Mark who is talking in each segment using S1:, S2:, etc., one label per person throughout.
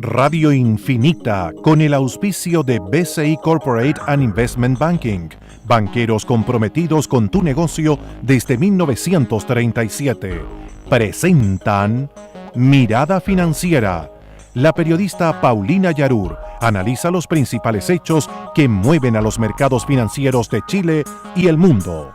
S1: Radio Infinita, con el auspicio de BCI Corporate and Investment Banking, banqueros comprometidos con tu negocio desde 1937, presentan Mirada Financiera. La periodista Paulina Yarur analiza los principales hechos que mueven a los mercados financieros de Chile y el mundo.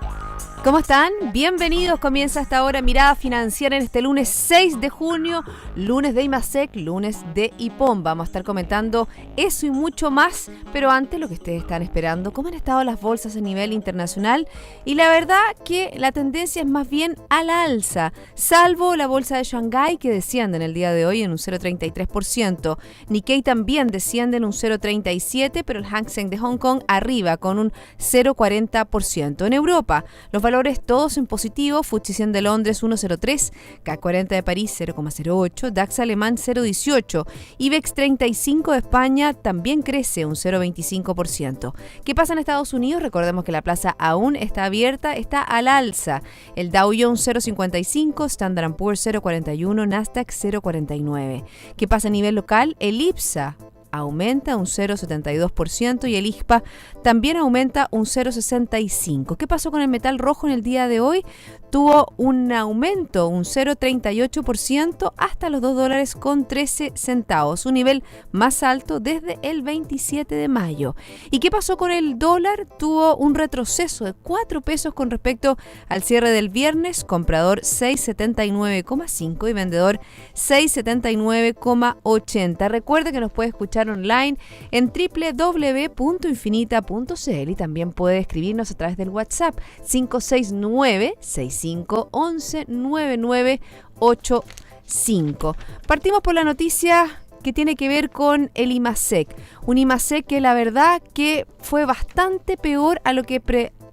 S2: ¿Cómo están? Bienvenidos. Comienza esta hora Mirada Financiera en este lunes 6 de junio, lunes de IMASEC, lunes de IPOM. Vamos a estar comentando eso y mucho más, pero antes lo que ustedes están esperando, cómo han estado las bolsas a nivel internacional, y la verdad que la tendencia es más bien a la alza, salvo la bolsa de Shanghái que desciende en el día de hoy en un 0,33%. Nikkei también desciende en un 0,37%, pero el Hang Seng de Hong Kong arriba con un 0,40%. En Europa, los valores todos en positivo. FTSE 100 de Londres 1,03, CAC 40 de París 0,08, DAX alemán 0,18, IBEX 35 de España también crece un 0,25%. ¿Qué pasa en Estados Unidos? Recordemos que la plaza aún está abierta, está al alza. El Dow Jones 0,55, Standard & Poor's 0,41, Nasdaq 0,49. ¿Qué pasa a nivel local? El IPSA aumenta un 0,72% y el IXPA también aumenta un 0,65%. ¿Qué pasó con el metal rojo en el día de hoy? Tuvo un aumento, un 0,38% hasta los $2.13, un nivel más alto desde el 27 de mayo. ¿Y qué pasó con el dólar? Tuvo un retroceso de 4 pesos con respecto al cierre del viernes, comprador 6,79,5 y vendedor 6,79,80. Recuerde que nos puede escuchar online en www.infinita.cl y también puede escribirnos a través del WhatsApp 569-6511-9985. Partimos por la noticia que tiene que ver con el IMASEC. Un IMASEC que la verdad que fue bastante peor a lo que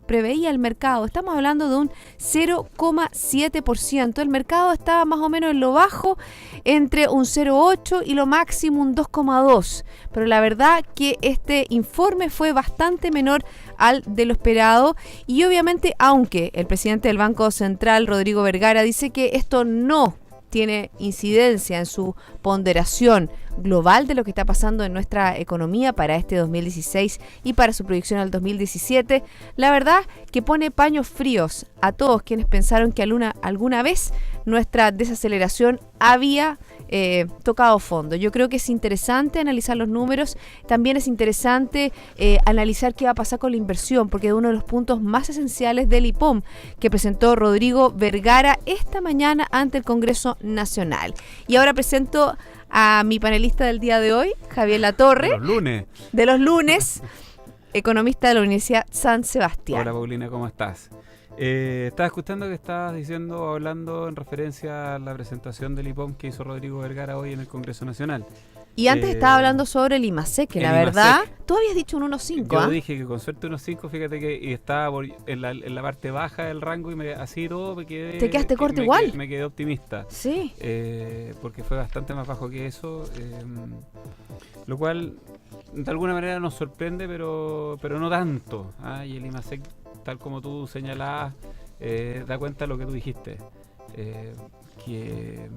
S2: preveía el mercado. Estamos hablando de un 0,7%. El mercado estaba más o menos en lo bajo, entre un 0,8 y lo máximo un 2,2. Pero la verdad que este informe fue bastante menor al de lo esperado. Y obviamente, aunque el presidente del Banco Central, Rodrigo Vergara, dice que esto no tiene incidencia en su ponderación global de lo que está pasando en nuestra economía para este 2016 y para su proyección al 2017, la verdad que pone paños fríos a todos quienes pensaron que alguna vez nuestra desaceleración había tocado fondo. Yo creo que es interesante analizar los números, también es interesante analizar qué va a pasar con la inversión, porque es uno de los puntos más esenciales del IPOM que presentó Rodrigo Vergara esta mañana ante el Congreso Nacional. Y ahora presento a mi panelista del día de hoy, Javier Latorre. De los lunes, economista de la Universidad San Sebastián.
S3: Hola Paulina, ¿cómo estás? Estaba escuchando que estabas hablando en referencia a la presentación del IPOM que hizo Rodrigo Vergara hoy en el Congreso Nacional.
S2: Y antes estaba hablando sobre el IMASEC, que la verdad, tú habías dicho un 1,5.
S3: Yo dije que con suerte 1,5, fíjate que estaba en la parte baja del rango y así todo me quedé...
S2: ¿Te quedaste corto igual?
S3: Me quedé optimista.
S2: Sí.
S3: Porque fue bastante más bajo que eso, lo cual de alguna manera nos sorprende, pero no tanto. Y el IMASEC, tal como tú señalabas, da cuenta de lo que tú dijiste. Que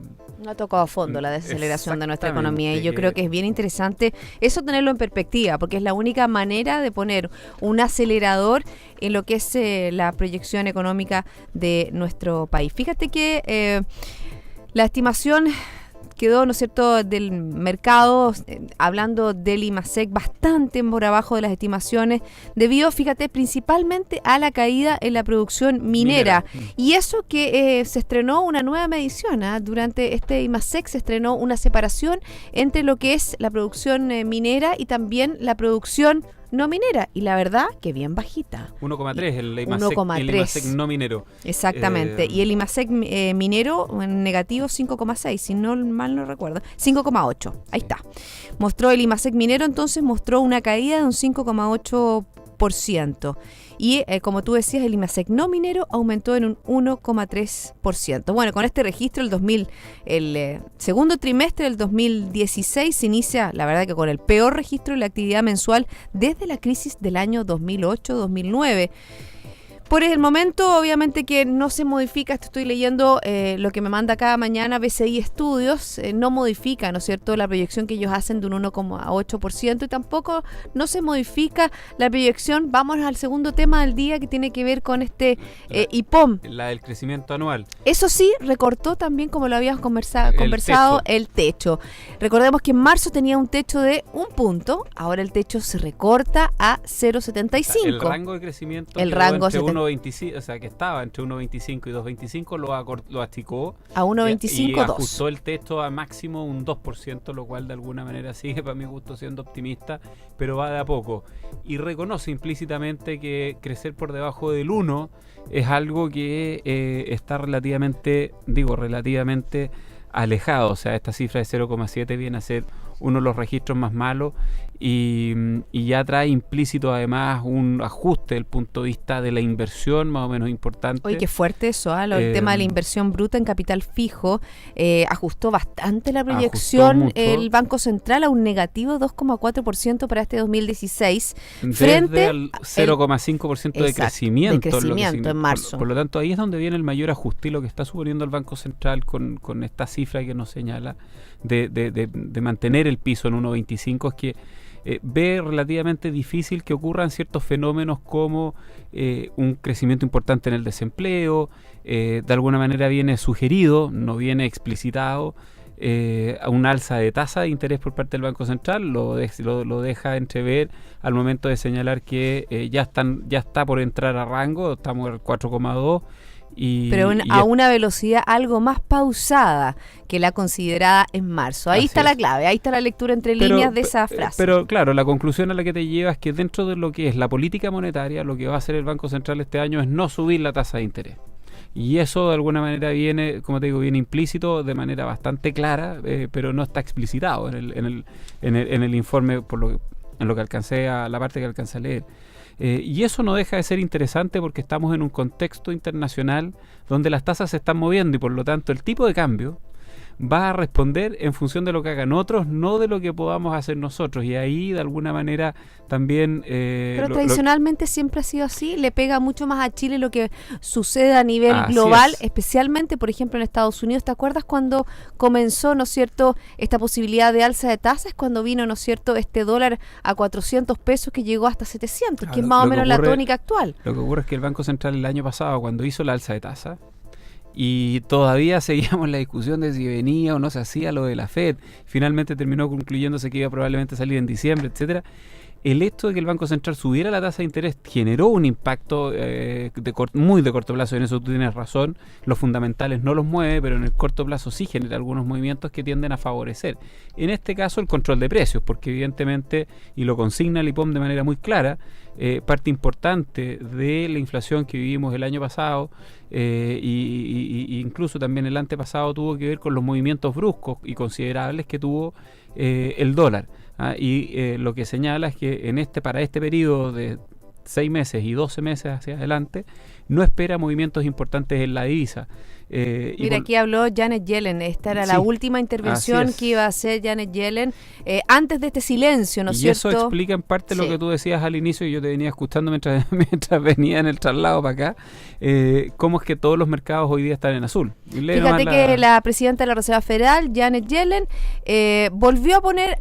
S2: no ha tocado a fondo la desaceleración de nuestra economía, y yo creo que es bien interesante eso, tenerlo en perspectiva, porque es la única manera de poner un acelerador en lo que es la proyección económica de nuestro país. Fíjate que la estimación quedó, ¿no es cierto?, del mercado, hablando del IMASEC, bastante por abajo de las estimaciones, debido, fíjate, principalmente a la caída en la producción minera. Y eso que se estrenó una nueva medición, durante este IMASEC se estrenó una separación entre lo que es la producción minera y también la producción no minera, y la verdad que bien bajita.
S3: 1,3 el IMASEC no minero.
S2: Exactamente, y el IMASEC minero en negativo 5,6, si no mal no recuerdo, 5,8, ahí está. Mostró el IMASEC minero, entonces mostró una caída de un 5,8%. Y como tú decías, el IMASEC no minero aumentó en un 1,3%. Bueno, con este registro el segundo trimestre del 2016 se inicia, la verdad que con el peor registro de la actividad mensual desde la crisis del año 2008-2009. Por el momento, obviamente que no se modifica, estoy leyendo lo que me manda cada mañana BCI Estudios, no modifica, ¿no es cierto?, la proyección que ellos hacen de un 1,8% y tampoco no se modifica la proyección. Vamos al segundo tema del día que tiene que ver con IPOM.
S3: La del crecimiento anual.
S2: Eso sí, recortó también, como lo habíamos conversado, el techo. Recordemos que en marzo tenía un techo de 1 punto, ahora el techo se recorta a 0,75.
S3: El rango de crecimiento entre 1,25, o sea, que estaba entre 1,25 y 2,25, lo achicó
S2: a 1,25,
S3: y ajustó el techo a máximo un 2%, lo cual de alguna manera sigue, para mi gusto, siendo optimista, pero va de a poco. Y reconoce implícitamente que crecer por debajo del 1 es algo que está relativamente alejado. O sea, esta cifra de 0,7 viene a ser uno de los registros más malos y ya trae implícito además un ajuste desde el punto de vista de la inversión más o menos importante.
S2: Oye, qué fuerte eso, el tema de la inversión bruta en capital fijo ajustó bastante la proyección el Banco Central a un negativo 2,4% para este 2016 frente
S3: al 0,5% de crecimiento
S2: en marzo.
S3: Por lo tanto, ahí es donde viene el mayor ajuste, lo que está suponiendo el Banco Central con esta cifra que nos señala de mantener el piso en 1,25, es que ve relativamente difícil que ocurran ciertos fenómenos como un crecimiento importante en el desempleo, de alguna manera viene sugerido, no viene explicitado, a un alza de tasa de interés por parte del Banco Central, lo deja entrever al momento de señalar que ya está por entrar a rango, estamos al 4,2%.
S2: Pero a una velocidad algo más pausada que la considerada en marzo. Ahí está la clave, ahí está la lectura entre líneas de esa frase.
S3: Pero claro, la conclusión a la que te lleva es que dentro de lo que es la política monetaria, lo que va a hacer el Banco Central este año es no subir la tasa de interés. Y eso de alguna manera viene, como te digo, viene implícito de manera bastante clara, pero no está explicitado en el informe en lo que alcancé la parte que alcancé a leer. Y eso no deja de ser interesante porque estamos en un contexto internacional donde las tasas se están moviendo y por lo tanto el tipo de cambio va a responder en función de lo que hagan otros, no de lo que podamos hacer nosotros. Y ahí de alguna manera también...
S2: Pero tradicionalmente siempre ha sido así, le pega mucho más a Chile lo que sucede a nivel global, especialmente por ejemplo en Estados Unidos. ¿Te acuerdas cuando comenzó, ¿no es cierto?, esta posibilidad de alza de tasas? Cuando vino, ¿no es cierto?, este dólar a 400 pesos que llegó hasta 700, que es más o menos la tónica actual.
S3: Lo que ocurre es que el Banco Central el año pasado, cuando hizo la alza de tasa, y todavía seguíamos la discusión de si venía o no se hacía lo de la FED. Finalmente terminó concluyéndose que iba probablemente a salir en diciembre, etcétera. El hecho de que el Banco Central subiera la tasa de interés generó un impacto muy de corto plazo. En eso tú tienes razón. Los fundamentales no los mueve, pero en el corto plazo sí genera algunos movimientos que tienden a favorecer. En este caso, el control de precios, porque evidentemente, y lo consigna el IPOM de manera muy clara, parte importante de la inflación que vivimos el año pasado y incluso también el antepasado tuvo que ver con los movimientos bruscos y considerables que tuvo el dólar. Lo que señala es que para este periodo de 6 meses y 12 meses hacia adelante no espera movimientos importantes en la divisa.
S2: Mira, aquí habló Janet Yellen. Esta era la última intervención que iba a hacer Janet Yellen antes de este silencio, ¿no es cierto?
S3: Y eso explica en parte lo que tú decías al inicio, y yo te venía escuchando mientras venía en el traslado para acá, cómo es que todos los mercados hoy día están en azul.
S2: Fíjate que la presidenta de la Reserva Federal, Janet Yellen, volvió a poner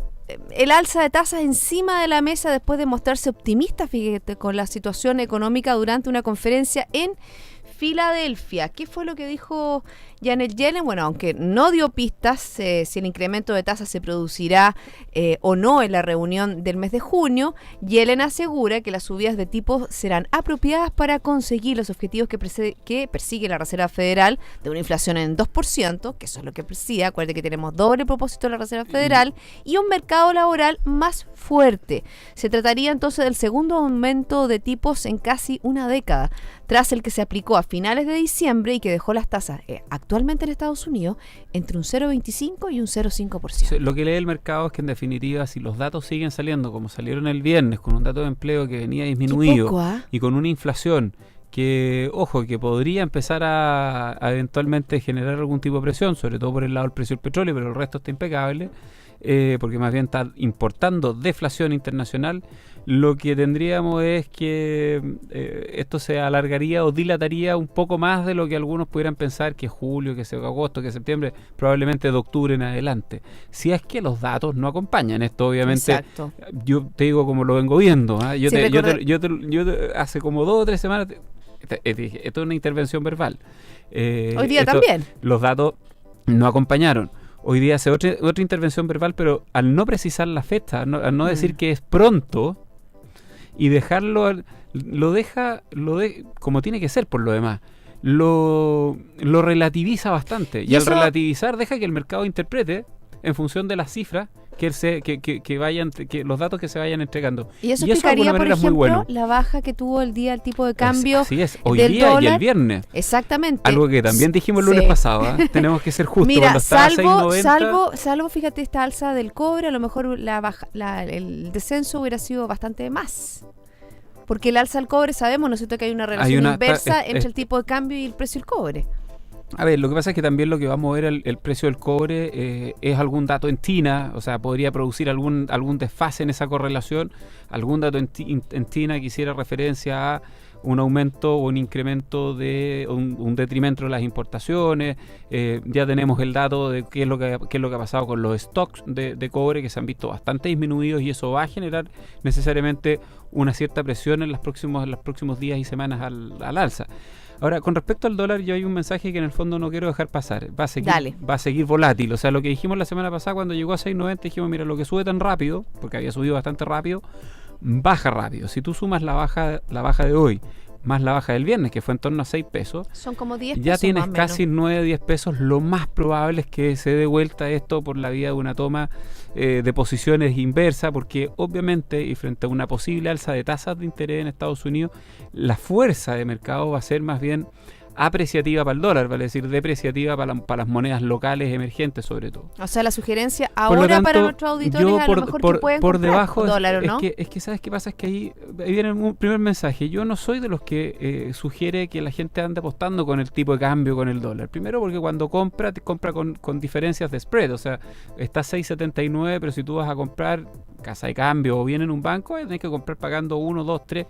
S2: el alza de tasas encima de la mesa después de mostrarse optimista, fíjate, con la situación económica durante una conferencia en Filadelfia. ¿Qué fue lo que dijo Janet Yellen? Bueno, aunque no dio pistas si el incremento de tasas se producirá o no en la reunión del mes de junio, Yellen asegura que las subidas de tipos serán apropiadas para conseguir los objetivos que persigue la Reserva Federal de una inflación en 2%, que eso es lo que persigue. Acuérdate que tenemos doble propósito de la Reserva Federal y un mercado laboral más fuerte. Se trataría entonces del segundo aumento de tipos en casi una década, tras el que se aplicó a finales de diciembre y que dejó las tasas actualmente en Estados Unidos entre un 0,25 y un 0,5%.
S3: Lo que lee el mercado es que en definitiva, si los datos siguen saliendo como salieron el viernes, con un dato de empleo que venía disminuido y con una inflación que, ojo, que podría empezar a eventualmente generar algún tipo de presión, sobre todo por el lado del precio del petróleo, pero el resto está impecable, porque más bien está importando deflación internacional. lo que tendríamos es que esto se alargaría o dilataría un poco más de lo que algunos pudieran pensar, que julio, que agosto, que septiembre, probablemente de octubre en adelante. Si es que los datos no acompañan esto, obviamente.
S2: Exacto.
S3: Yo te digo como lo vengo viendo. Yo
S2: Sí,
S3: hace como 2 o 3 semanas dije, esto es una intervención verbal.
S2: Hoy día también.
S3: Los datos no acompañaron. Hoy día hace otra intervención verbal, pero al no precisar la fecha, al no decir que es pronto y dejarlo, lo deja como tiene que ser por lo demás. Lo relativiza bastante y al relativizar deja que el mercado interprete en función de las cifras que los datos que se vayan entregando.
S2: Y eso explicaría, por ejemplo,
S3: bueno.
S2: la baja que tuvo el día el tipo de cambio.
S3: Así es, hoy
S2: del
S3: día
S2: dólar.
S3: Y el viernes.
S2: Exactamente.
S3: Algo que también dijimos el lunes pasado. Tenemos que ser justos.
S2: Mira,
S3: cuando estaba a 6.90.
S2: salvo, fíjate, esta alza del cobre, a lo mejor el descenso hubiera sido bastante más. Porque el alza del cobre, sabemos, ¿no es cierto?, que hay una relación inversa entre el tipo de cambio y el precio del cobre.
S3: A ver, lo que pasa es que también lo que va a mover el precio del cobre es algún dato en China, o sea, podría producir algún desfase en esa correlación. Algún dato en China que hiciera referencia a un aumento o un incremento de un detrimento de las importaciones. Ya tenemos el dato de qué es lo que ha pasado con los stocks de cobre, que se han visto bastante disminuidos, y eso va a generar necesariamente una cierta presión en los próximos días y semanas al alza. Ahora, con respecto al dólar, yo hay un mensaje que en el fondo no quiero dejar pasar. Va a seguir volátil. O sea, lo que dijimos la semana pasada cuando llegó a 6.90, dijimos, mira, lo que sube tan rápido, porque había subido bastante rápido, baja rápido. Si tú sumas la baja de hoy más la baja del viernes, que fue en torno a 6 pesos,
S2: son como 10 pesos,
S3: ya tienes casi 9, 10 pesos. Lo más probable es que se dé vuelta esto por la vía de una toma de posiciones inversa, porque obviamente, y frente a una posible alza de tasas de interés en Estados Unidos, la fuerza de mercado va a ser más bien apreciativa para el dólar, vale decir, depreciativa para las monedas locales emergentes, sobre todo.
S2: O sea, la sugerencia ahora tanto, para nuestros auditores a lo mejor que pueden
S3: por debajo
S2: dólar, ¿o no?
S3: Es que ¿sabes qué pasa? Es que ahí viene un primer mensaje. Yo no soy de los que sugiere que la gente ande apostando con el tipo de cambio, con el dólar. Primero porque cuando compra con diferencias de spread, o sea, está 6.79, pero si tú vas a comprar casa de cambio o bien en un banco, tienes que comprar pagando 1, 2, 3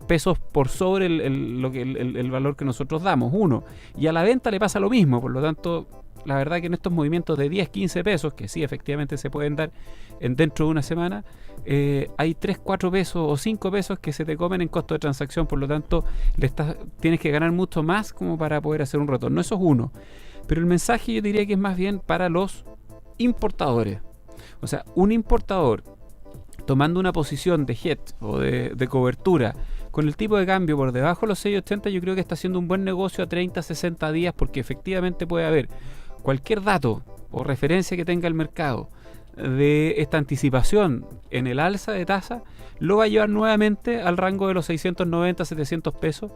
S3: pesos por sobre el valor que nosotros damos, 1. Y a la venta le pasa lo mismo, por lo tanto, la verdad que en estos movimientos de 10, 15 pesos, que sí, efectivamente se pueden dar dentro de una semana, hay 3, 4 pesos o 5 pesos que se te comen en costo de transacción, por lo tanto, tienes que ganar mucho más como para poder hacer un retorno. Eso es 1. Pero el mensaje yo diría que es más bien para los importadores. O sea, un importador tomando una posición de hedge o de cobertura con el tipo de cambio por debajo de los 6.80, yo creo que está haciendo un buen negocio a 30, 60 días, porque efectivamente puede haber cualquier dato o referencia que tenga el mercado de esta anticipación en el alza de tasa, lo va a llevar nuevamente al rango de los 690, 700 pesos,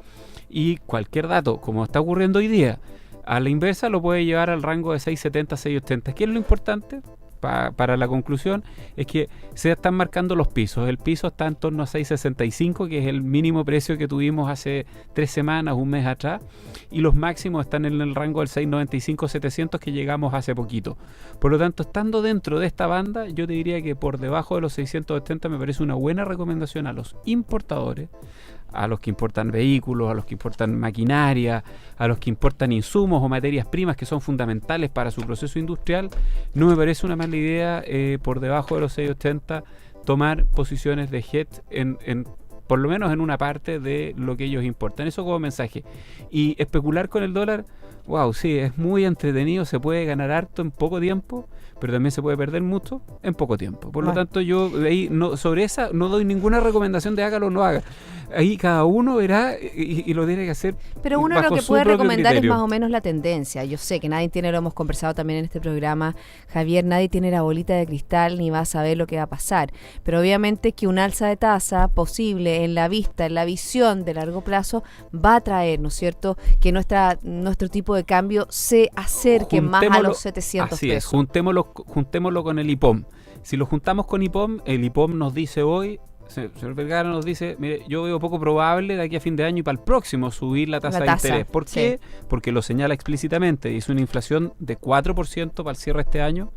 S3: y cualquier dato, como está ocurriendo hoy día, a la inversa lo puede llevar al rango de 670, 680. ¿Qué es lo importante? Para la conclusión es que se están marcando los pisos. El piso está en torno a 6.65, que es el mínimo precio que tuvimos hace 3 semanas, un mes atrás, y los máximos están en el rango del 6.95, 700 que llegamos hace poquito. Por lo tanto, estando dentro de esta banda, yo te diría que por debajo de los 680 me parece una buena recomendación a los importadores, a los que importan vehículos, a los que importan maquinaria, a los que importan insumos o materias primas que son fundamentales para su proceso industrial. No me parece una mala idea por debajo de los 6.80 tomar posiciones de hedge por lo menos en una parte de lo que ellos importan. Eso como mensaje. Y especular con el dólar, wow, sí, es muy entretenido, se puede ganar harto en poco tiempo, pero también se puede perder mucho en poco tiempo. Por lo tanto, yo ahí sobre esa no doy ninguna recomendación de hágalo o no haga. Ahí cada uno verá y lo tiene que hacer.
S2: Pero uno lo que puede recomendar es más o menos la tendencia. Yo sé que nadie tiene, lo hemos conversado también en este programa, Javier, nadie tiene la bolita de cristal ni va a saber lo que va a pasar. Pero obviamente que un alza de tasa posible en la visión de largo plazo va a traer, ¿no es cierto?, que nuestro tipo de cambio se acerque más a los 700
S3: así
S2: pesos.
S3: Así es, juntémoslo con el IPOM. Si lo juntamos con IPOM, el IPOM nos dice hoy, señor Vergara nos dice, mire, yo veo poco probable de aquí a fin de año y para el próximo subir la tasa de interés. ¿Por qué? Sí. Porque lo señala explícitamente, es una inflación de 4% para el cierre de este año,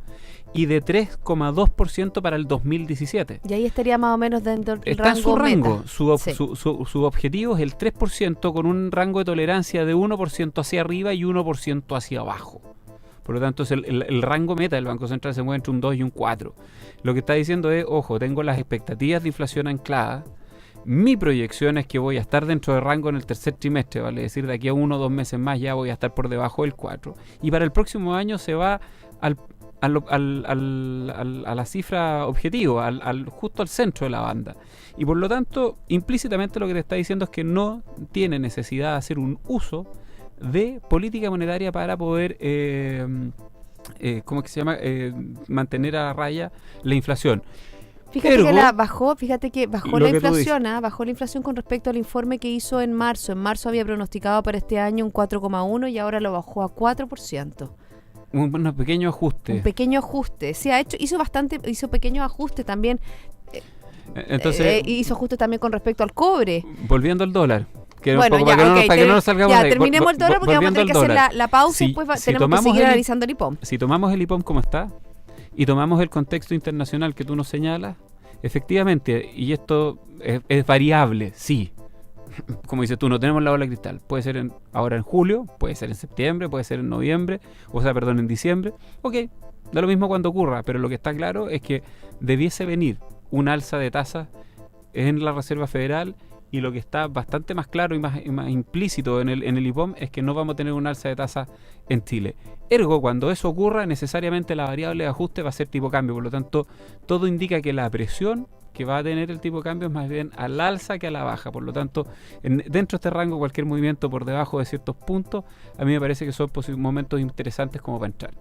S3: y de 3,2% para el 2017.
S2: Y ahí estaría más o menos dentro del
S3: Está en su rango.
S2: meta.
S3: Su objetivo es el 3% con un rango de tolerancia de 1% hacia arriba y 1% hacia abajo. Por lo tanto, el rango meta del Banco Central se mueve entre un 2 y un 4. Lo que está diciendo es, ojo, tengo las expectativas de inflación ancladas. Mi proyección es que voy a estar dentro de rango en el tercer trimestre, vale decir, de aquí a 1 o 2 meses más ya voy a estar por debajo del 4. Y para el próximo año se va a la cifra objetivo, justo al centro de la banda. Y por lo tanto, implícitamente lo que te está diciendo es que no tiene necesidad de hacer un uso de política monetaria para poder mantener a raya la inflación.
S2: Fíjate
S3: Ergo,
S2: que bajó
S3: lo
S2: la
S3: que tú
S2: inflación, bajó la inflación con respecto al informe que hizo en marzo. En marzo había pronosticado para este año un 4,1 y ahora lo bajó a 4%.
S3: Un pequeño ajuste.
S2: Un pequeño ajuste. Sí, hizo pequeños ajustes también.
S3: Entonces,
S2: hizo ajustes también con respecto al cobre.
S3: Volviendo al dólar.
S2: Bueno, ya,
S3: para que no nos salgamos de ahí.
S2: Terminemos el dólar porque vamos a tener que hacer la pausa y después tenemos que seguir analizando el IPOM.
S3: Si tomamos el IPOM como está y tomamos el contexto internacional que tú nos señalas, efectivamente, y esto es variable, sí. Como dices tú, no tenemos la bola de cristal. Puede ser ahora en julio, puede ser en septiembre, puede ser en noviembre, en diciembre. Ok, da lo mismo cuando ocurra, pero lo que está claro es que debiese venir un alza de tasas en la Reserva Federal. Y lo que está bastante más claro y más implícito en el IPOM es que no vamos a tener un alza de tasa en Chile. Ergo, cuando eso ocurra, necesariamente la variable de ajuste va a ser tipo cambio. Por lo tanto, todo indica que la presión que va a tener el tipo de cambio es más bien al alza que a la baja. Por lo tanto, dentro de este rango, cualquier movimiento por debajo de ciertos puntos, a mí me parece que son momentos interesantes como para entrar.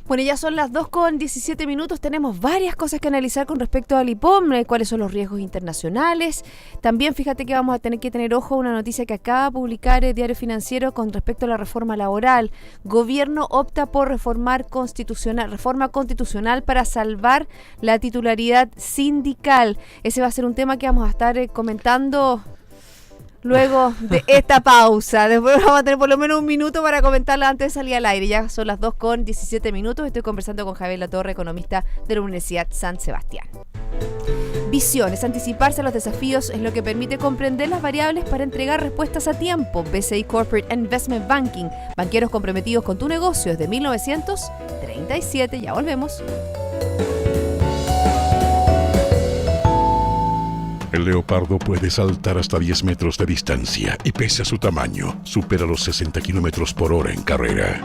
S2: Bueno, ya son las 2:17. Tenemos varias cosas que analizar con respecto al IPOM, cuáles son los riesgos internacionales. También fíjate que vamos a tener que tener ojo a una noticia que acaba de publicar el Diario Financiero con respecto a la reforma laboral. Gobierno opta por reforma constitucional para salvar la titularidad sindical. Ese va a ser un tema que vamos a estar comentando luego de esta pausa. Después vamos a tener por lo menos un minuto para comentarla antes de salir al aire. Ya son las 2:17. Estoy conversando con Javier Latorre, economista de la Universidad San Sebastián. Visiones. Anticiparse a los desafíos es lo que permite comprender las variables para entregar respuestas a tiempo. BCI Corporate Investment Banking. Banqueros comprometidos con tu negocio desde 1937. Ya volvemos.
S4: El leopardo puede saltar hasta 10 metros de distancia y pese a su tamaño, supera los 60 kilómetros por hora en carrera.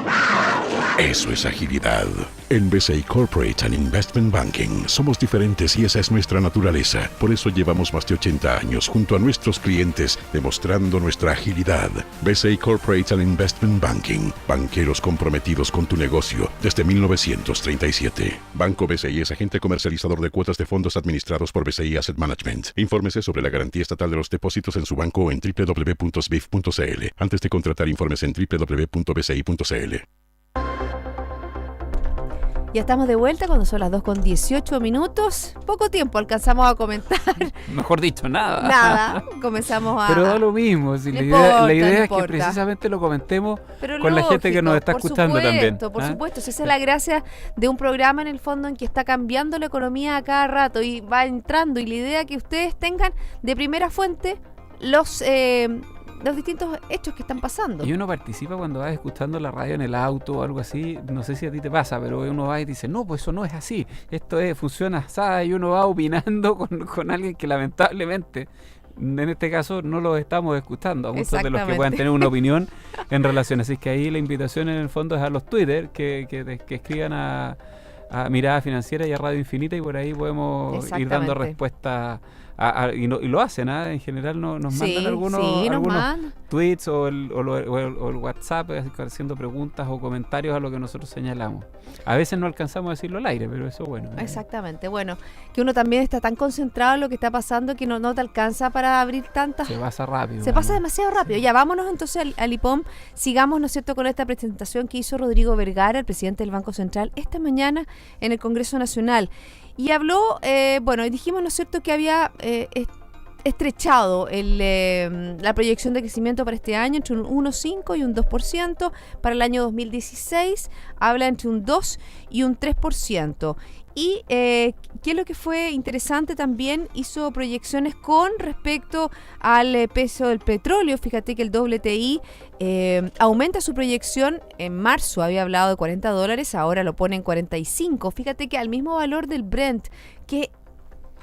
S4: Eso es agilidad. En BCI Corporate and Investment Banking somos diferentes y esa es nuestra naturaleza. Por eso llevamos más de 80 años junto a nuestros clientes demostrando nuestra agilidad. BCI Corporate and Investment Banking. Banqueros comprometidos con tu negocio desde 1937. Banco BCI es agente comercializador de cuotas de fondos administrados por BCI Asset Management. Infórmese sobre la garantía estatal de los depósitos en su banco o en www.sbif.cl. Antes de contratar, informes en www.bci.cl.
S2: Ya estamos de vuelta cuando son las 2:18. Poco tiempo alcanzamos a comentar.
S3: Mejor dicho, nada.
S2: Nada, comenzamos a...
S3: Pero da lo mismo. Si la idea es que precisamente lo comentemos con la gente que nos está escuchando también.
S2: Por supuesto, esa es la gracia de un programa en el fondo en que está cambiando la economía a cada rato y va entrando. Y la idea que ustedes tengan de primera fuente los distintos hechos que están pasando.
S3: Y uno participa cuando vas escuchando la radio en el auto o algo así, no sé si a ti te pasa, pero uno va y dice, no, pues eso no es así, esto funciona así, y uno va opinando con alguien que lamentablemente, en este caso, no lo estamos escuchando, a muchos de los que puedan tener una opinión en relación. Así que ahí la invitación en el fondo es a los Twitter que escriban a Mirada Financiera y a Radio Infinita y por ahí podemos ir dando respuestas. Y lo hacen, en general nos mandan algunos tweets o el WhatsApp haciendo preguntas o comentarios a lo que nosotros señalamos. A veces no alcanzamos a decirlo al aire, pero eso bueno.
S2: Exactamente, bueno, que uno también está tan concentrado en lo que está pasando que no te alcanza para abrir tantas.
S3: Se pasa rápido.
S2: Se pasa demasiado rápido. Ya, vámonos entonces al IPOM. Sigamos, ¿no es cierto?, con esta presentación que hizo Rodrigo Vergara, el presidente del Banco Central, esta mañana en el Congreso Nacional. Y habló, dijimos, ¿no es cierto?, que había estrechado la proyección de crecimiento para este año entre un 1,5 y un 2%. Para el año 2016 habla entre un 2 y un 3%. Y qué es lo que fue interesante también, hizo proyecciones con respecto al peso del petróleo. Fíjate que el WTI aumenta su proyección. En marzo había hablado de $40, ahora lo pone en 45. Fíjate que al mismo valor del Brent, que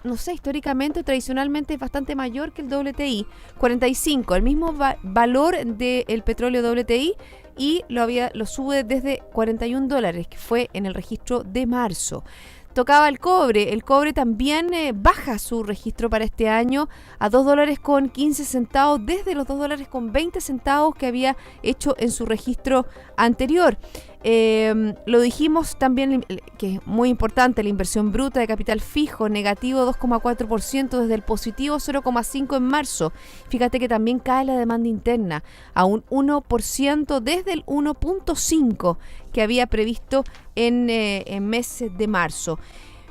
S2: no sé, históricamente, tradicionalmente es bastante mayor que el WTI, 45, el mismo valor del petróleo WTI, y lo sube desde $41, que fue en el registro de marzo. Tocaba el cobre también baja su registro para este año a $2.15 desde los $2.20 que había hecho en su registro anterior. Lo dijimos también, que es muy importante, la inversión bruta de capital fijo, negativo 2,4% desde el positivo 0,5% en marzo. Fíjate que también cae la demanda interna a un 1% desde el 1,5% que había previsto en meses de marzo.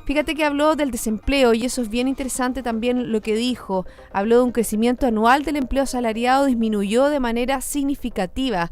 S2: Fíjate que habló del desempleo, y eso es bien interesante también lo que dijo. Habló de un crecimiento anual del empleo asalariado, disminuyó de manera significativa,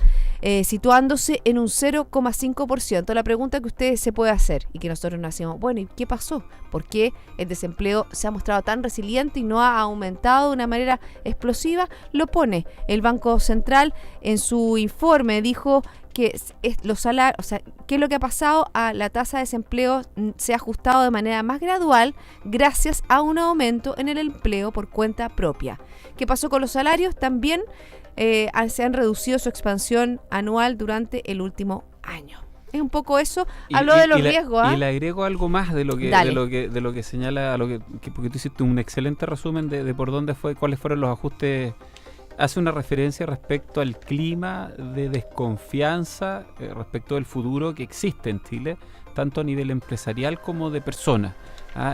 S2: situándose en un 0,5%. La pregunta que ustedes se puede hacer y que nosotros nos hacemos, bueno, ¿y qué pasó? ¿Por qué el desempleo se ha mostrado tan resiliente y no ha aumentado de una manera explosiva? Lo pone el Banco Central en su informe, dijo que los salarios, o sea, ¿qué es lo que ha pasado? La tasa de desempleo se ha ajustado de manera más gradual gracias a un aumento en el empleo por cuenta propia. ¿Qué pasó con los salarios? También se han reducido su expansión anual durante el último año. Es un poco eso. Habló de los riesgos.
S3: Y le agrego algo más de lo que señala, porque tú hiciste un excelente resumen de por dónde fue, cuáles fueron los ajustes. Hace una referencia respecto al clima de desconfianza respecto del futuro que existe en Chile, tanto a nivel empresarial como de personas.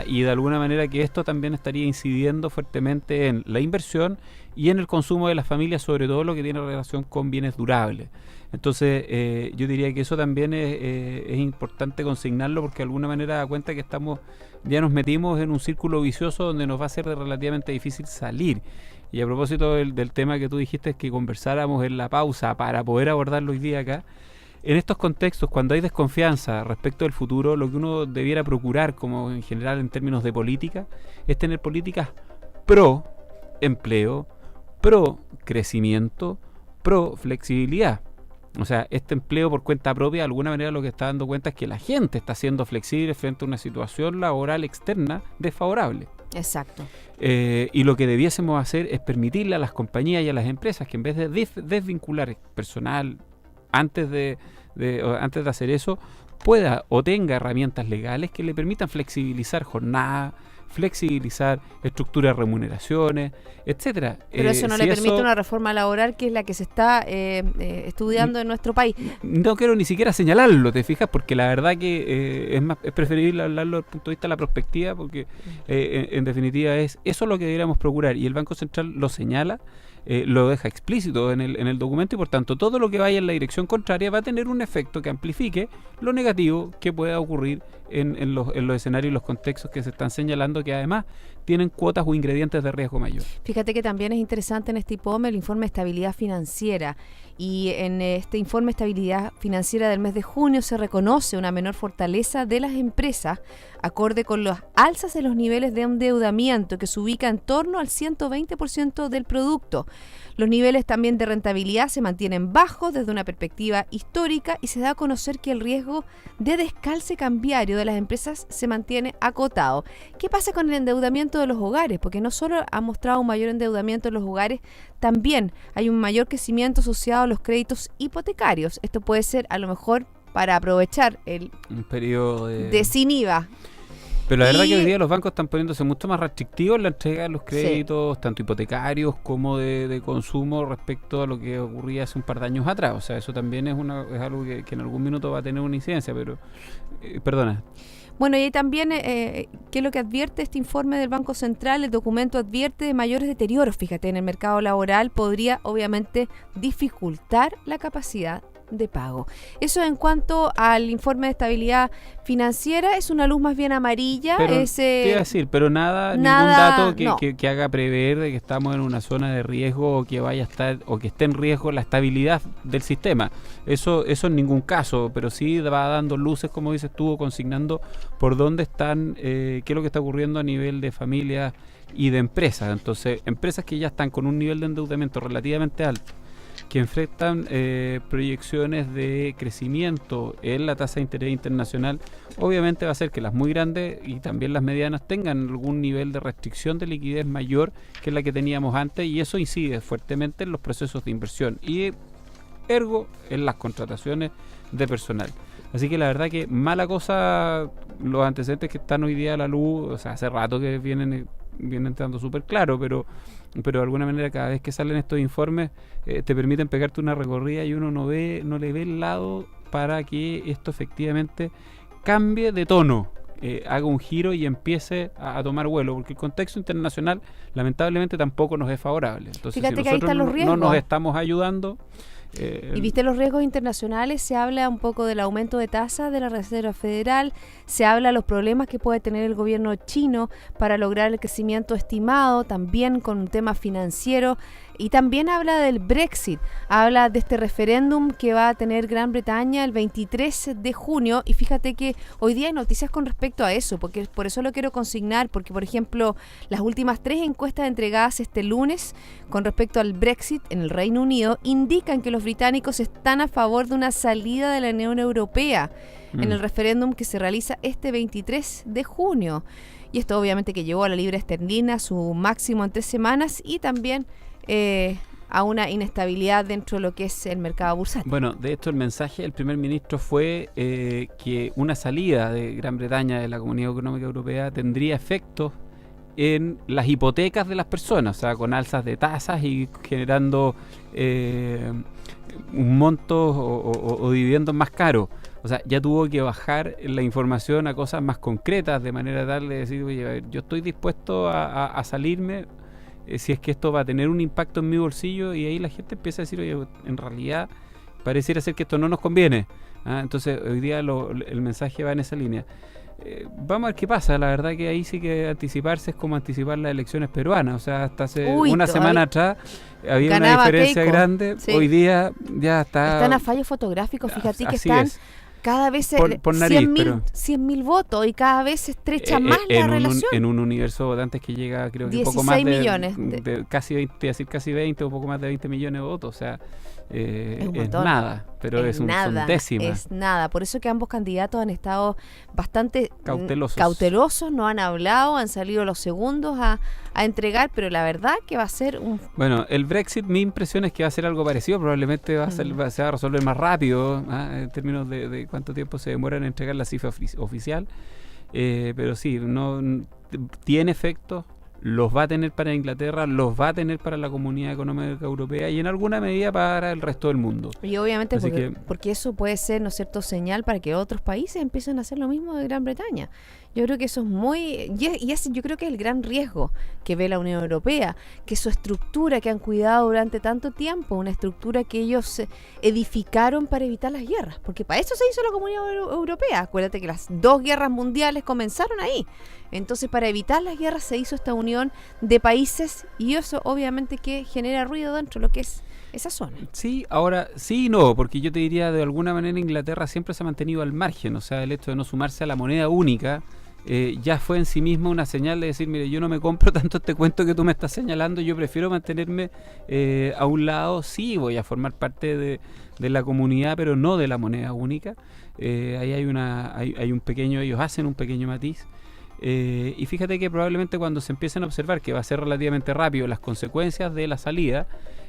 S3: Y de alguna manera que esto también estaría incidiendo fuertemente en la inversión y en el consumo de las familias, sobre todo lo que tiene relación con bienes durables. Entonces yo diría que eso también es importante consignarlo, porque de alguna manera da cuenta que ya nos metimos en un círculo vicioso donde nos va a ser relativamente difícil salir. Y a propósito del tema que tú dijiste que conversáramos en la pausa para poder abordarlo hoy día acá, en estos contextos, cuando hay desconfianza respecto del futuro, lo que uno debiera procurar, como en general en términos de política, es tener políticas pro empleo, pro crecimiento, pro flexibilidad. O sea, este empleo por cuenta propia, de alguna manera lo que está dando cuenta es que la gente está siendo flexible frente a una situación laboral externa desfavorable.
S2: Exacto.
S3: Y lo que debiésemos hacer es permitirle a las compañías y a las empresas que, en vez de desvincular personal antes de hacer eso, pueda o tenga herramientas legales que le permitan flexibilizar jornadas, flexibilizar estructuras de remuneraciones, etcétera.
S2: Pero eso no le permite una reforma laboral, que es la que se está estudiando en nuestro país.
S3: No quiero ni siquiera señalarlo, ¿te fijas? Porque la verdad que es preferible hablarlo desde el punto de vista de la perspectiva, porque en definitiva es eso lo que deberíamos procurar, y el Banco Central lo señala, lo deja explícito en el documento, y por tanto todo lo que vaya en la dirección contraria va a tener un efecto que amplifique lo negativo que pueda ocurrir en los escenarios y los contextos que se están señalando, que además tienen cuotas o ingredientes de riesgo mayor.
S2: Fíjate que también es interesante en este IPOM el informe de estabilidad financiera, y en este informe de estabilidad financiera del mes de junio se reconoce una menor fortaleza de las empresas acorde con las alzas de los niveles de endeudamiento, que se ubica en torno al 120% del producto. Los niveles también de rentabilidad se mantienen bajos desde una perspectiva histórica, y se da a conocer que el riesgo de descalce cambiario de las empresas se mantiene acotado. ¿Qué pasa con el endeudamiento de los hogares? Porque no solo ha mostrado un mayor endeudamiento en los hogares, también hay un mayor crecimiento asociado a los créditos hipotecarios. Esto puede ser a lo mejor para aprovechar un periodo de sin IVA.
S3: Pero la verdad que hoy día los bancos están poniéndose mucho más restrictivos en la entrega de los créditos, tanto hipotecarios como de consumo, respecto a lo que ocurría hace un par de años atrás. O sea, eso también es algo que en algún minuto va a tener una incidencia, pero perdona.
S2: Bueno, y ahí también, ¿qué es lo que advierte este informe del Banco Central? El documento advierte de mayores deterioros, fíjate, en el mercado laboral. Podría obviamente dificultar la capacidad de pago. Eso en cuanto al informe de estabilidad financiera, es una luz más bien amarilla.
S3: Pero, te iba a decir, pero ningún dato que haga prever de que estamos en una zona de riesgo o que vaya a estar o que esté en riesgo la estabilidad del sistema. Eso en ningún caso, pero sí va dando luces, como dices tú, consignando por dónde están, qué es lo que está ocurriendo a nivel de familias y de empresas. Entonces, empresas que ya están con un nivel de endeudamiento relativamente alto, que enfrentan proyecciones de crecimiento en la tasa de interés internacional, obviamente va a hacer que las muy grandes y también las medianas tengan algún nivel de restricción de liquidez mayor que la que teníamos antes, y eso incide fuertemente en los procesos de inversión y ergo en las contrataciones de personal. Así que la verdad que mala cosa los antecedentes que están hoy día a la luz, o sea, hace rato que vienen entrando súper claro, pero de alguna manera cada vez que salen estos informes te permiten pegarte una recorrida y uno no le ve el lado para que esto efectivamente cambie de tono, haga un giro y empiece a tomar vuelo, porque el contexto internacional lamentablemente tampoco nos es favorable. Entonces,
S2: fíjate
S3: si
S2: que ahí están los riesgos.
S3: no nos estamos ayudando.
S2: Y viste los riesgos internacionales, se habla un poco del aumento de tasas de la Reserva Federal, se habla de los problemas que puede tener el gobierno chino para lograr el crecimiento estimado, también con un tema financiero, y también habla del Brexit, habla de este referéndum que va a tener Gran Bretaña el 23 de junio, y fíjate que hoy día hay noticias con respecto a eso, porque por eso lo quiero consignar, porque por ejemplo, las últimas 3 encuestas entregadas este lunes con respecto al Brexit en el Reino Unido indican que los británicos están a favor de una salida de la Unión Europea en el referéndum que se realiza este 23 de junio. Y esto obviamente que llevó a la libra esterlina su máximo en 3 semanas y también a una inestabilidad dentro de lo que es el mercado bursátil.
S3: Bueno, de esto el mensaje del primer ministro fue que una salida de Gran Bretaña de la Comunidad Económica Europea tendría efectos en las hipotecas de las personas, o sea, con alzas de tasas y generando un monto o dividendos más caros. O sea, ya tuvo que bajar la información a cosas más concretas, de manera tal de decir, oye, a ver, yo estoy dispuesto a salirme si es que esto va a tener un impacto en mi bolsillo, y ahí la gente empieza a decir, oye, en realidad pareciera ser que esto no nos conviene. Entonces, hoy día el mensaje va en esa línea. Vamos a ver qué pasa. La verdad que ahí sí que anticiparse es como anticipar las elecciones peruanas. O sea, hasta hace una semana atrás había una diferencia grande. Sí. Hoy día ya están
S2: a fallo fotográfico. Fíjate que
S3: así
S2: están
S3: es.
S2: Cada vez
S3: por nariz,
S2: 100.000 votos y cada vez se estrecha más la relación.
S3: En un universo de votantes que llega, creo que
S2: 16
S3: poco más
S2: millones
S3: de casi 20 o poco más de 20 millones de votos. O sea, es nada, pero son décimas.
S2: Es nada, por eso que ambos candidatos han estado bastante cautelosos, no han hablado, han salido los segundos a entregar, pero la verdad que va a ser un...
S3: Bueno, el Brexit, mi impresión es que va a ser algo parecido, probablemente se va a resolver más rápido, en términos de cuánto tiempo se demora en entregar la cifra oficial, pero sí, no tiene efectos. Los va a tener para Inglaterra, los va a tener para la Comunidad Económica Europea y en alguna medida para el resto del mundo.
S2: Y obviamente porque eso puede ser, ¿no es cierto?, señal para que otros países empiecen a hacer lo mismo de Gran Bretaña. Yo creo que eso es muy... Y ese yo creo que es el gran riesgo que ve la Unión Europea, que su estructura que han cuidado durante tanto tiempo, una estructura que ellos edificaron para evitar las guerras, porque para eso se hizo la Comunidad Europea. Acuérdate que las 2 guerras mundiales comenzaron ahí. Entonces, para evitar las guerras se hizo esta unión de países y eso obviamente que genera ruido dentro de lo que es esa zona. Sí,
S3: ahora sí y no, porque yo te diría de alguna manera Inglaterra siempre se ha mantenido al margen, o sea, el hecho de no sumarse a la moneda única ya fue en sí mismo una señal de decir, mire, yo no me compro tanto este cuento que tú me estás señalando, yo prefiero mantenerme a un lado, sí voy a formar parte de la comunidad, pero no de la moneda única. Ahí hay un pequeño, ellos hacen un pequeño matiz. Y fíjate que probablemente cuando se empiecen a observar que va a ser relativamente rápido las consecuencias de la salida,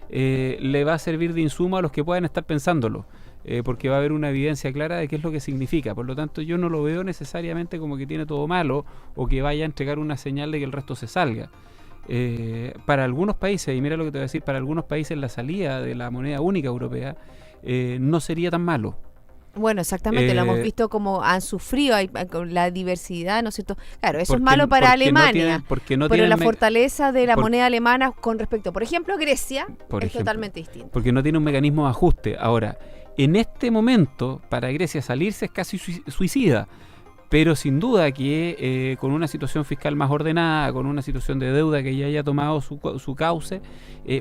S3: le va a servir de insumo a los que puedan estar pensándolo, porque va a haber una evidencia clara de qué es lo que significa. Por lo tanto, yo no lo veo necesariamente como que tiene todo malo o que vaya a entregar una señal de que el resto se salga. Para algunos países, y mira lo que te voy a decir, para algunos países la salida de la moneda única europea no sería tan malo.
S2: Bueno, exactamente, lo hemos visto como han sufrido la diversidad, ¿no es cierto? Claro, eso es malo para Alemania, pero la fortaleza de la moneda alemana con respecto, por ejemplo, Grecia, es totalmente distinto.
S3: Porque no tiene un mecanismo de ajuste. Ahora, en este momento para Grecia salirse es casi suicida. Pero sin duda que con una situación fiscal más ordenada, con una situación de deuda que ya haya tomado su cauce,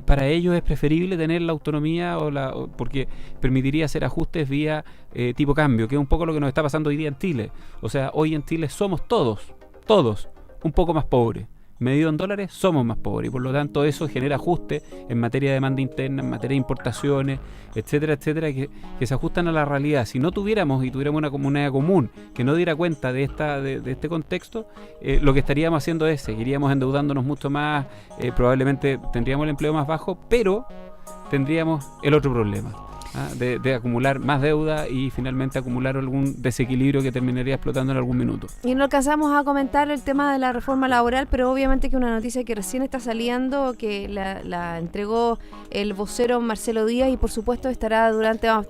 S3: para ellos es preferible tener la autonomía porque permitiría hacer ajustes vía tipo cambio, que es un poco lo que nos está pasando hoy día en Chile. O sea, hoy en Chile somos todos, un poco más pobres. Medido en dólares, somos más pobres y por lo tanto eso genera ajustes en materia de demanda interna, en materia de importaciones, etcétera, etcétera, que se ajustan a la realidad. Si no tuviéramos una moneda común que no diera cuenta de este contexto, lo que estaríamos haciendo es seguiríamos endeudándonos mucho más, probablemente tendríamos el empleo más bajo, pero tendríamos el otro problema. De acumular más deuda y finalmente acumular algún desequilibrio que terminaría explotando en algún minuto.
S2: Y no alcanzamos a comentar el tema de la reforma laboral, pero obviamente que una noticia que recién está saliendo, que la entregó el vocero Marcelo Díaz y por supuesto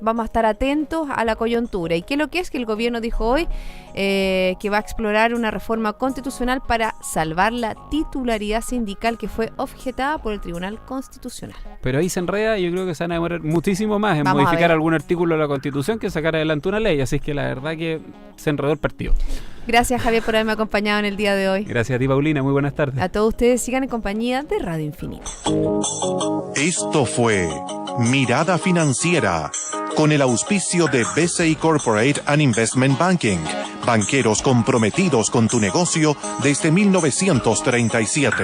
S2: vamos a estar atentos a la coyuntura. ¿Y qué es lo que es? Que el gobierno dijo hoy que va a explorar una reforma constitucional para salvar la titularidad sindical que fue objetada por el Tribunal Constitucional.
S3: Pero ahí se enreda y yo creo que se van a demorar muchísimo más en modificar algún artículo de la Constitución que sacar adelante una ley, así es que la verdad que se enredó el partido.
S2: Gracias, Javier, por haberme acompañado en el día de hoy.
S3: Gracias a ti, Paulina, muy buenas tardes.
S2: A todos ustedes, sigan en compañía de Radio Infinita.
S1: Esto fue Mirada Financiera, con el auspicio de BCI Corporate and Investment Banking, banqueros comprometidos con tu negocio desde 1937.